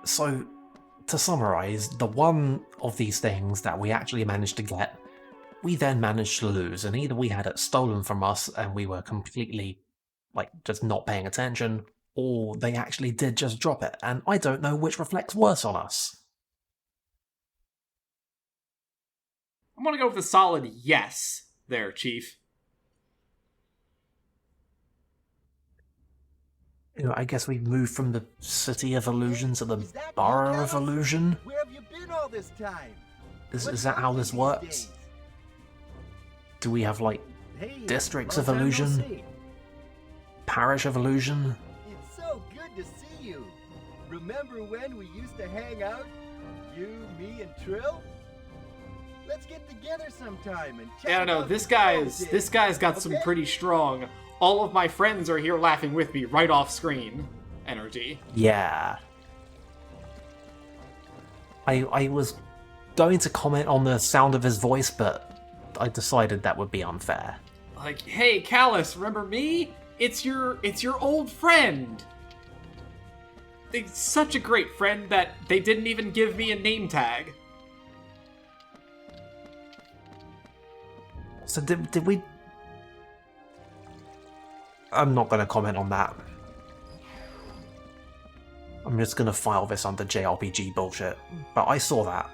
So, to summarise, the one of these things that we actually managed to get, we then managed to lose, and either we had it stolen from us and we were completely, just not paying attention, or they actually did just drop it, and I don't know which reflects worse on us. I'm gonna go with a solid yes there, Chief. I guess we've moved from the City of Illusion to the Borough of Illusion? Where have you been all this time? Is that how this works? Do we have, districts of illusion? Parish of illusion? It's so good to see you. Remember when we used to hang out? You, me, and Trill? Let's get together sometime and chat. I don't know, this guy's got some pretty strong all of my friends are here laughing with me right off screen energy. Yeah. I was going to comment on the sound of his voice, but I decided that would be unfair. Like, hey, Callus, remember me? It's your old friend. It's such a great friend that they didn't even give me a name tag. So did we... I'm not going to comment on that. I'm just going to file this under JRPG bullshit. But I saw that.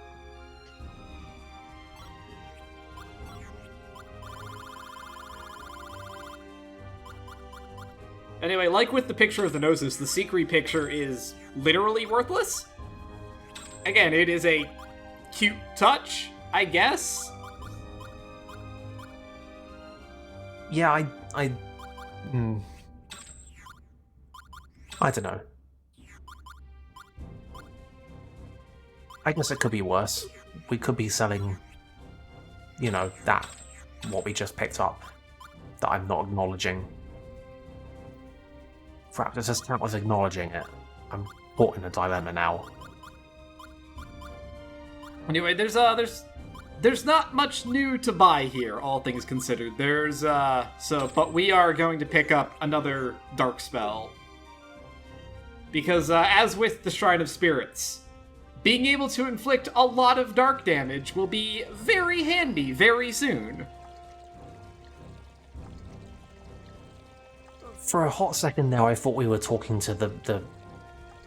Anyway, like with the picture of the noses, the Secret picture is literally worthless. Again, it is a cute touch, I guess. Yeah, I don't know. I guess it could be worse. We could be selling, that, what we just picked up, that I'm not acknowledging. Crap, does this count as acknowledging it? I'm caught in a dilemma now. Anyway, there's not much new to buy here, all things considered. But we are going to pick up another dark spell. Because, as with the Shrine of Spirits, being able to inflict a lot of dark damage will be very handy very soon. For a hot second there, I thought we were talking to the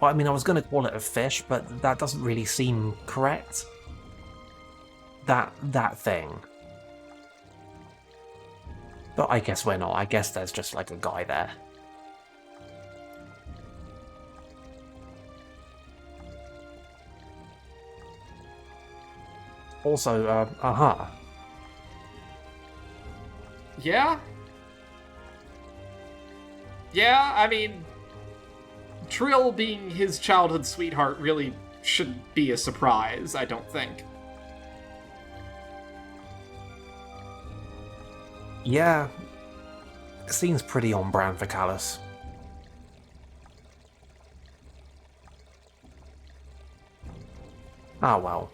well, I mean, I was going to call it a fish, but that doesn't really seem correct. That thing. But I guess we're not. I guess there's just like a guy there. Also, Yeah? Yeah, I mean, Trill being his childhood sweetheart really shouldn't be a surprise, I don't think. Yeah, it seems pretty on brand for Callus. Ah well.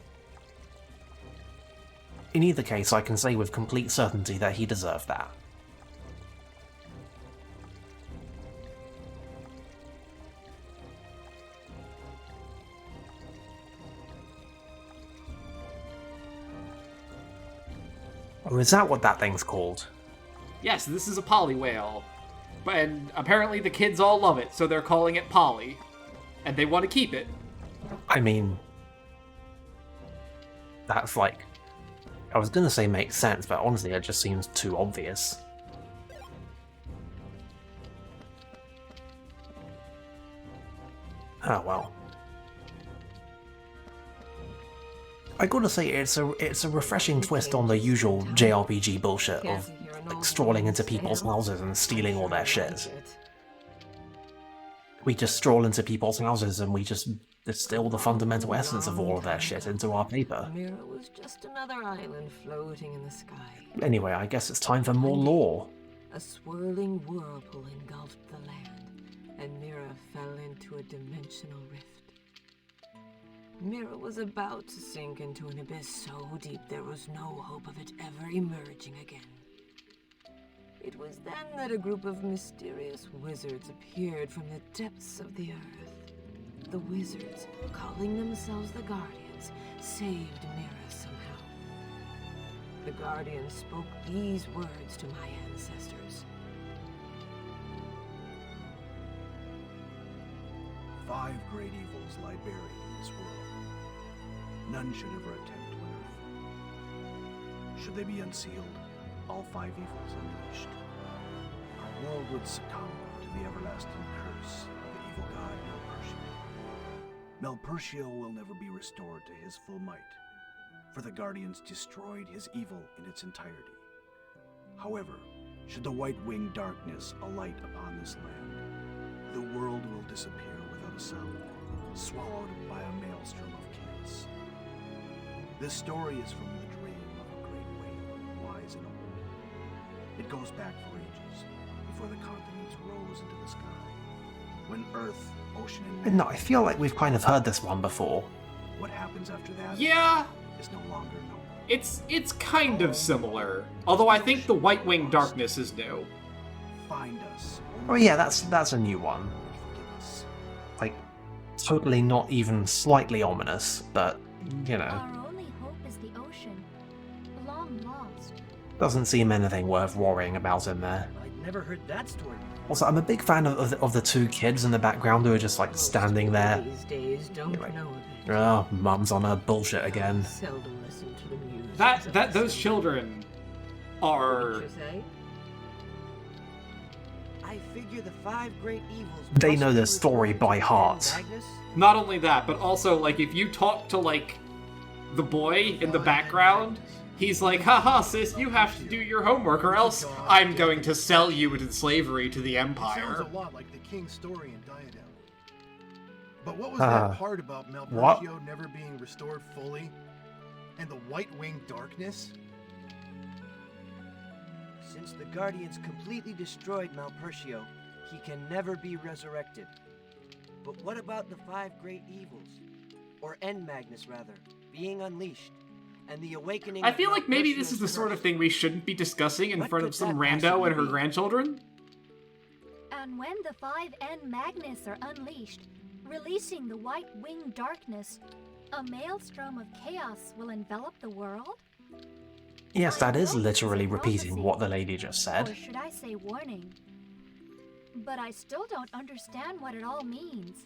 In either case, I can say with complete certainty that he deserved that. Oh, is that what that thing's called? Yes, this is a poly whale. And apparently the kids all love it, so they're calling it Polly. And they want to keep it. I mean... that's like... I was gonna say makes sense, but honestly it just seems too obvious. Oh well. I gotta say, it's a refreshing twist on the usual JRPG bullshit of strolling into people's houses and stealing all their shit. We just stroll into people's houses and we just distill the fundamental essence of all of their shit into our paper. Mira was just another island floating in the sky. Anyway, I guess it's time for more lore. A swirling whirlpool engulfed the land, and Mira fell into a dimensional rift. Mira was about to sink into an abyss so deep there was no hope of it ever emerging again. It was then that a group of mysterious wizards appeared from the depths of the earth. the wizards, calling themselves the Guardians, saved Mira somehow. The Guardians spoke these words to my ancestors. 5 great evils lie buried in this world. None should ever attempt to unearth them. Should they be unsealed, all 5 evils unleashed, our world would succumb to the everlasting curse of the evil god Melpertio. Melpertio will never be restored to his full might, for the Guardians destroyed his evil in its entirety. However, should the white-winged darkness alight upon this land, the world will disappear without a sound, swallowed by a maelstrom of chaos. This story is from the dream of a great wave, wise and old. It goes back for ages, before the continents rose into the sky, when earth, ocean, and No, I feel like we've kind of heard this one before. what happens after that Yeah, is no longer known. it's kind of similar. Although I think the White Wing Darkness is new. Find us. Oh yeah, that's a new one. Forgive us. Like, totally not even slightly ominous, but, you know, Our only hope is the ocean, long lost. doesn't seem anything worth worrying about in there. I'd never heard that story. Also, I'm a big fan of the 2 kids in the background who are just, like, standing there. These days don't You're like, know of it. Oh, mum's on her bullshit again. Seldom listen to the music. That those children are. What you say? I figure the 5 great evils. They must know be the story referring by to heart. Magnus? Not only that, but also, like, if you talk to, like, the boy in the background, he's like, haha, sis, you have to do your homework or else I'm going to sell you into slavery to the It Empire. sounds a lot like the King's story in Diadem. But what was Ah. that part about What? Melpertio never being restored fully? And the white-winged darkness? Since the Guardians completely destroyed Melpertio, he can never be resurrected. But what about the 5 great evils? Or End Magnus, rather, being unleashed, and the awakening I of feel like maybe this Melpertio's is the sort of curse? thing we shouldn't be discussing in What front could of some that rando possibly and her be? grandchildren. And when the 5 N Magnus are unleashed, releasing the white winged darkness, a maelstrom of chaos will envelop the world? Yes, that is literally Prophecy. repeating what the lady just Or said. should I say warning? But I still don't understand what it all means.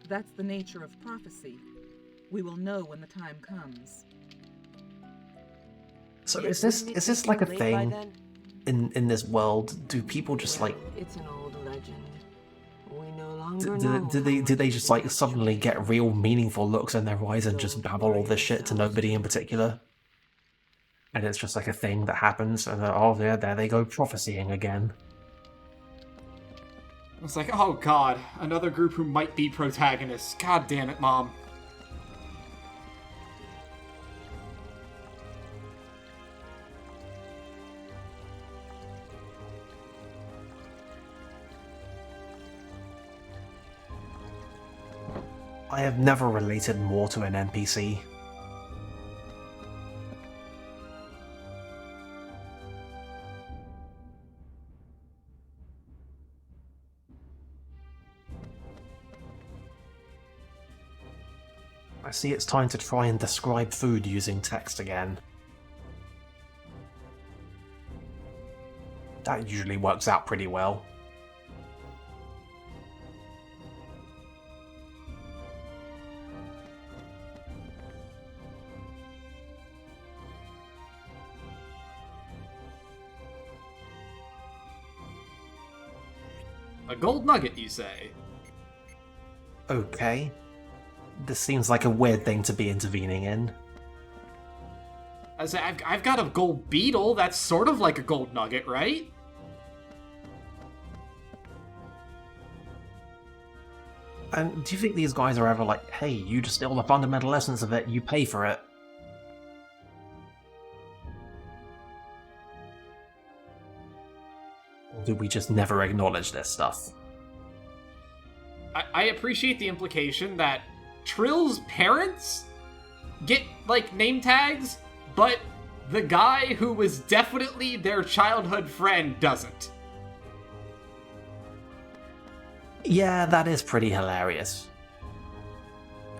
That's the nature of prophecy. We will know when the time comes. So Yeah, is this wouldn't it be like a too late thing by then? in this world? Do people just like It's an old legend. We no do, longer do, know. do they how do they much just it like was suddenly true. get real meaningful looks in their eyes and just babble all this shit to nobody in particular? And it's just like a thing that happens, and oh yeah, there they go prophesying again. It's like, oh god, another group who might be protagonists. God damn it, Mom. I have never related more to an NPC. I see it's time to try and describe food using text again. That usually works out pretty well. A gold nugget, you say? Okay. This seems like a weird thing to be intervening in. I say, I've got a gold beetle. That's sort of like a gold nugget, right? And do you think these guys are ever like, hey, you distill the fundamental essence of it, you pay for it? Or do we just never acknowledge this stuff? I appreciate the implication that Trill's parents get, like, name tags, but the guy who was definitely their childhood friend doesn't. Yeah, that is pretty hilarious.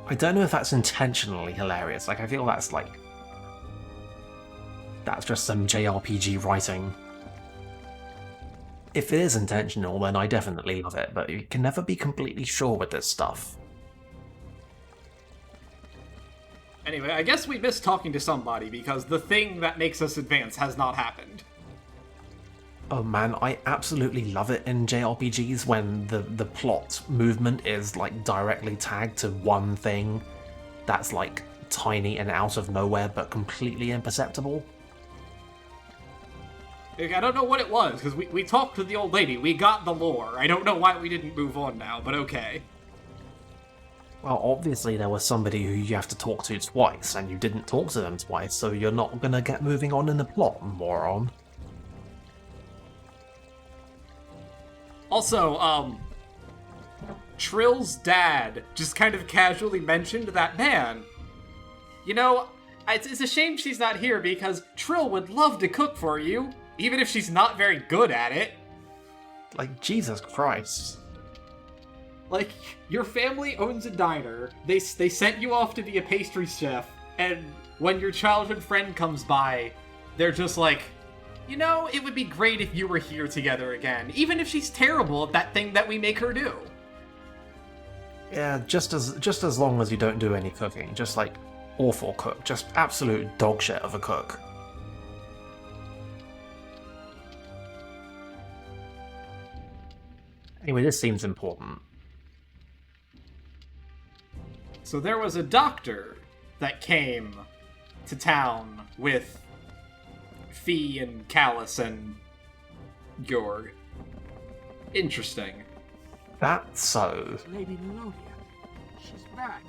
I don't know if that's intentionally hilarious. Like, I feel that's like... that's just some JRPG writing. If it is intentional, then I definitely love it, but you can never be completely sure with this stuff. Anyway, I guess we missed talking to somebody because the thing that makes us advance has not happened. Oh man, I absolutely love it in JRPGs when the plot movement is like directly tagged to one thing that's like tiny and out of nowhere but completely imperceptible. I don't know what it was, because we talked to the old lady, we got the lore. I don't know why we didn't move on now, but okay. Well, obviously there was somebody who you have to talk to twice, and you didn't talk to them twice, so you're not gonna get moving on in the plot, moron. Also, Trill's dad just kind of casually mentioned that, man, you know, it's a shame she's not here because Trill would love to cook for you, even if she's not very good at it. Like, Jesus Christ. Like, your family owns a diner, they sent you off to be a pastry chef, and when your childhood friend comes by, they're just like, you know, it would be great if you were here together again, even if she's terrible at that thing that we make her do. Yeah, just as long as you don't do any cooking. Just like awful cook. Just absolute dog shit of a cook. Anyway, this seems important. So there was a doctor that came to town with Fee and Callus and Georg. Interesting. That's so. Lady Melodia. She's back.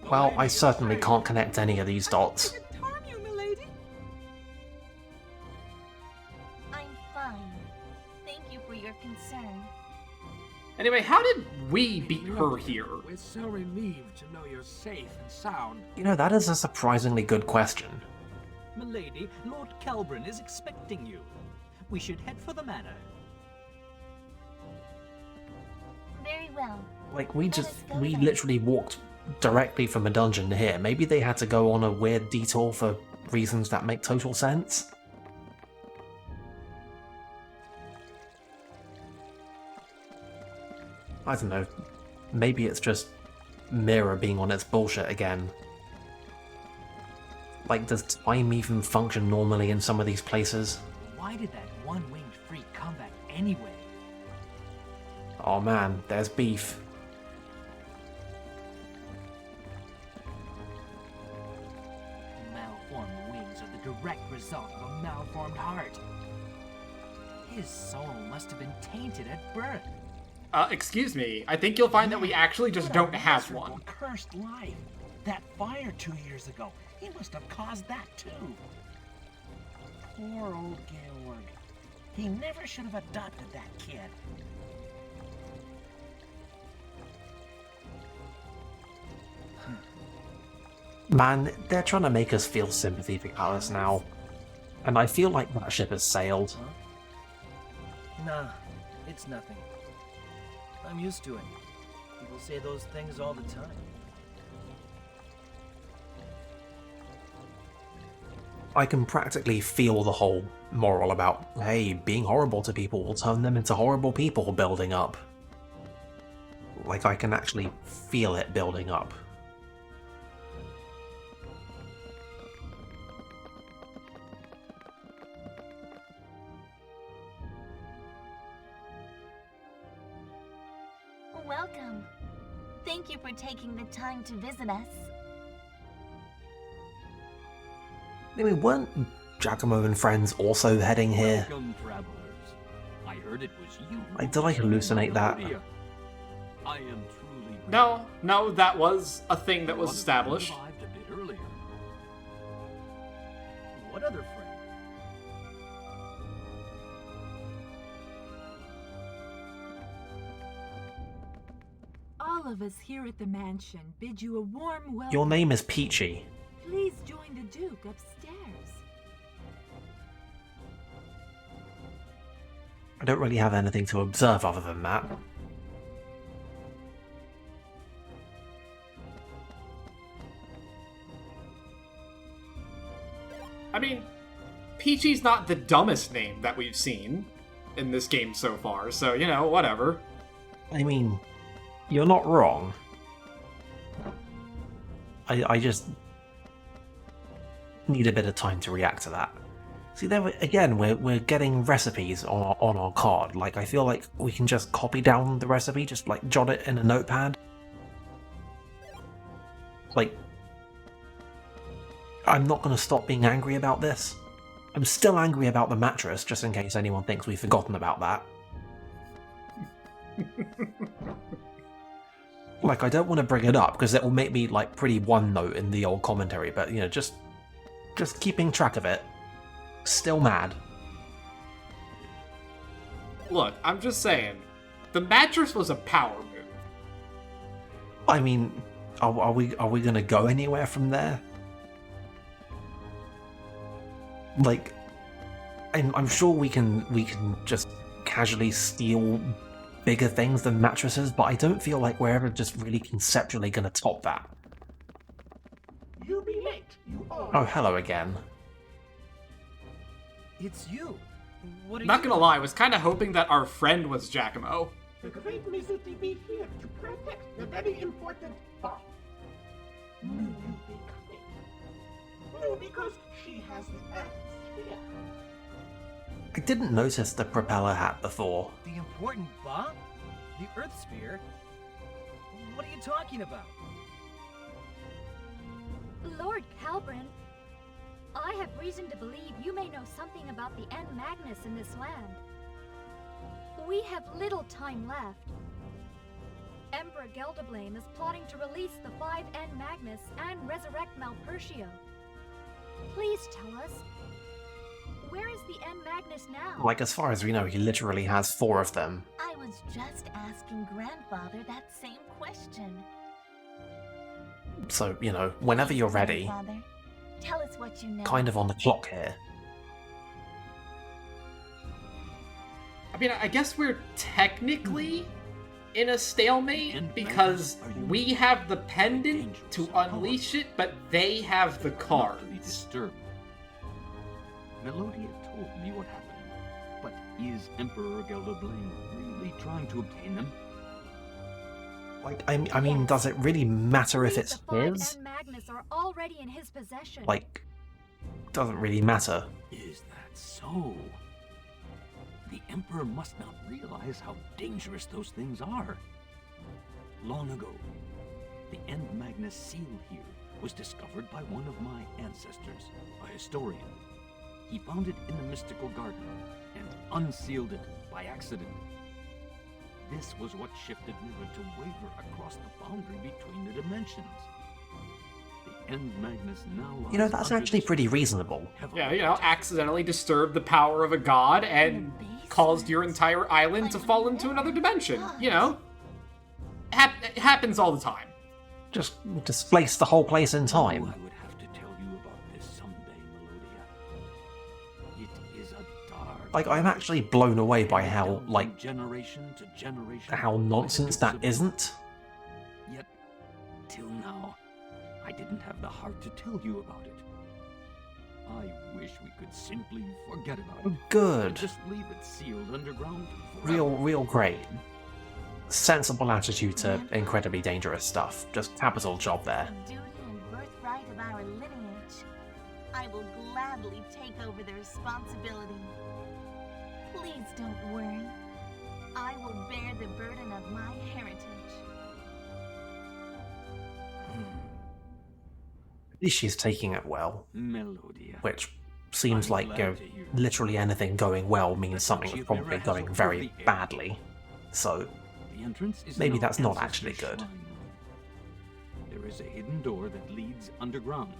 Well, I certainly can't connect any of these dots. Did it harm you, milady? I'm fine. Thank you for your concern. Anyway, how did we beat her here? We're so relieved to know you're safe and sound. You know, that is a surprisingly good question. Milady, Lord Kelbrin is expecting you. We should head for the manor. Very well. Like, we literally walked directly from a dungeon to here. Maybe they had to go on a weird detour for reasons that make total sense. I don't know. Maybe it's just Mira being on its bullshit again. Like, does time even function normally in some of these places? Why did that one-winged freak come back anyway? Oh man, there's beef. Malformed wings are the direct result of a malformed heart. His soul must have been tainted at birth. Excuse me. I think you'll find that we actually just What a don't have miserable, one. Cursed life. That fire 2 years ago, he must have caused that too. Poor old Georg. He never should have adopted that kid. Man, they're trying to make us feel sympathy for Callus now. And I feel like that ship has sailed. Nah, it's nothing. I'm used to it. People say those things all the time. I can practically feel the whole moral about, hey, being horrible to people will turn them into horrible people building up. Like, I can actually feel it building up. Welcome. Thank you for taking the time to visit us. I mean, weren't Giacomo and friends also heading here? Welcome, travelers. I heard it was you. Like, did I hallucinate that? I am truly No, that was a thing that was established. Arrived a bit earlier. What other friend? All of us here at the mansion bid you a warm welcome. Your name is Peachy. Please join the Duke upstairs. I don't really have anything to observe other than that. I mean, Peachy's not the dumbest name that we've seen in this game so far, so, you know, whatever. I mean, you're not wrong. I just need a bit of time to react to that. See, again, we're getting recipes on our card. Like, I feel like we can just copy down the recipe, just like jot it in a notepad. Like, I'm not going to stop being angry about this. I'm still angry about the mattress, just in case anyone thinks we've forgotten about that. Like, I don't want to bring it up, because it will make me, like, pretty one note in the old commentary, but, you know, just keeping track of it. Still mad. Look, I'm just saying, the mattress was a power move. I mean, are we going to go anywhere from there? Like, I'm sure we can just casually steal bigger things than mattresses, but I don't feel like we're ever just really conceptually going to top that. You be late. You Oh, hello again. It's you. What are Not you gonna lie, I was kind of hoping that our friend was Giacomo. The great Mizuti be here to protect the very important part. Will you be coming? No, because she has the Earth sphere. I didn't notice the propeller hat before. The important bomb? The Earth Sphere? What are you talking about? Lord Calbrin, I have reason to believe you may know something about the N Magnus in this land. We have little time left. Emperor Gelderblame is plotting to release the 5 N Magnus and resurrect Malpertio. Please tell us, where is the N Magnus now? Like, as far as we know, he literally has 4 of them. I was just asking Grandfather that same question. So, you know, whenever you're ready, Grandfather, tell us what you know. kind of on the clock here. I mean, I guess we're technically in a stalemate because we have the pendant to unleash it, but they have the cards. Melodia told me what happened, but is Emperor Gelderblame really trying to obtain them? Like, I mean, does it really matter if it's the 5 his? N Magnus are already in his possession. Like, doesn't really matter. Is that so? The Emperor must not realize how dangerous those things are. Long ago, the End Magnus seal here was discovered by one of my ancestors, a historian. He found it in the mystical garden and unsealed it by accident. This was what shifted Mirror to waver across the boundary between the dimensions. The End Magnus now lies You know, that's under actually this pretty reasonable. Yeah, you know, accidentally disturbed the power of a god and caused your entire island to fall into another dimension. You know, it happens all the time. Just displace the whole place in time. I would have to tell you about this someday, Melodia. It is a dark... Like, I'm actually blown away by how, like, generation to generation, how nonsense that isn't. Yet, till now, I didn't have the heart to tell you about it. I wish we could simply forget about it. Good. Just leave it sealed underground forever. Real great. Sensible attitude to incredibly dangerous stuff. Just capital job there. The duty and birthright of our lineage. I will gladly take over the responsibility. Please don't worry. I will bear the burden of my heritage. At least she's taking it well. Melodia. Which seems like, you know, literally anything going well means something was probably going very badly. So, The entrance is maybe in that's our not ancestors' actually good. shrine. There is a hidden door that leads underground.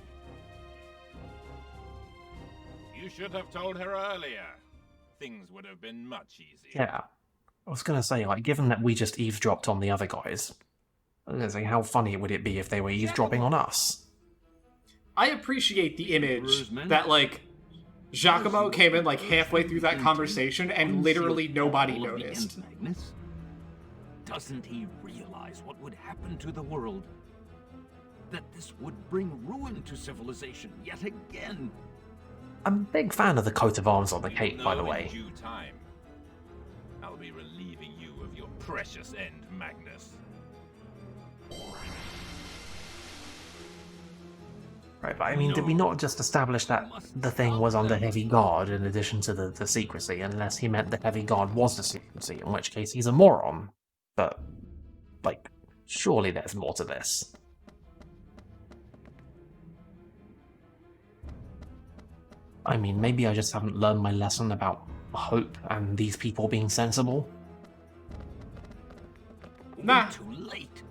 You should have told her earlier. Things would have been much easier. Yeah. I was gonna say, like, given that we just eavesdropped on the other guys, I was gonna say, how funny would it be if they were eavesdropping on us? I appreciate the image that, like, Giacomo came in, like, halfway through that conversation and literally nobody All of the noticed. End Magnus? Doesn't he realize what would happen to the world? That this would bring ruin to civilization yet again? I'm a big fan of the coat of arms on the cape, by the Know in way. due time, I'll be relieving you of your precious end, Magnus. Right, but I mean, did we not just establish that the thing was under heavy guard in addition to the secrecy, unless he meant the heavy guard was the secrecy, in which case he's a moron. But, like, surely there's more to this. I mean, maybe I just haven't learned my lesson about hope and these people being sensible. Nah. Too late.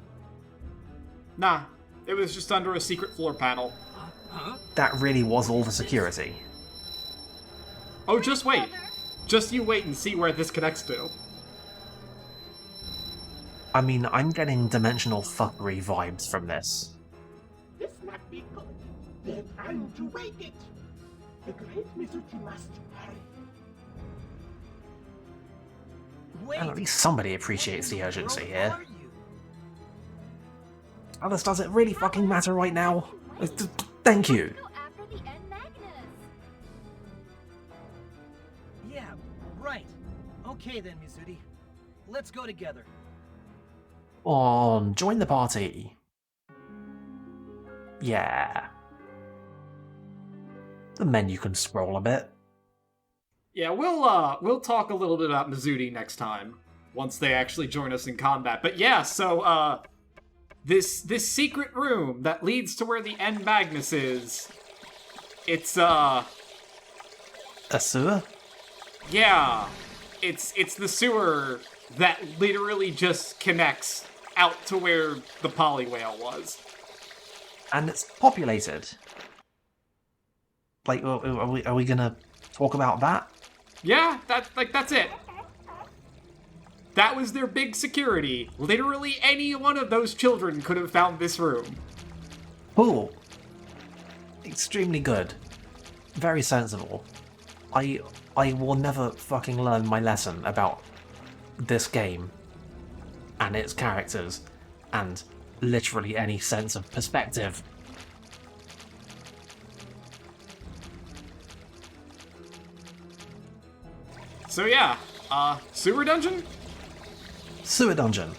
Nah, it was just under a secret floor panel. Huh? That really was all the security. Oh, just wait. Just you wait and see where this connects to. I mean, I'm getting dimensional fuckery vibes from this. This might be good. They're trying to wake it. The great Mizuki must hurry. And at least somebody appreciates the urgency here. Alice, does it really fucking matter right now? Thank you. Go after the N Magnus. Yeah, right. Okay then, Mizuti. Let's go together. On, join the party. Yeah. The menu can scroll a bit. Yeah, we'll talk a little bit about Mizuti next time, once they actually join us in combat. But yeah, so this secret room that leads to where the N Magnus is, it's A sewer? yeah, it's the sewer that literally just connects out to where the poly whale was. And it's populated. Like, are we gonna talk about that? Yeah, that's it. That was their big security. Literally any one of those children could have found this room. Cool. Extremely good. Very sensible. I will never fucking learn my lesson about this game and its characters and literally any sense of perspective. So yeah, sewer dungeon? Sewer dungeon.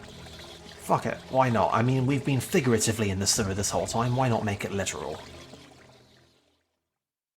Fuck it, why not? I mean, we've been figuratively in the sewer this whole time, why not make it literal?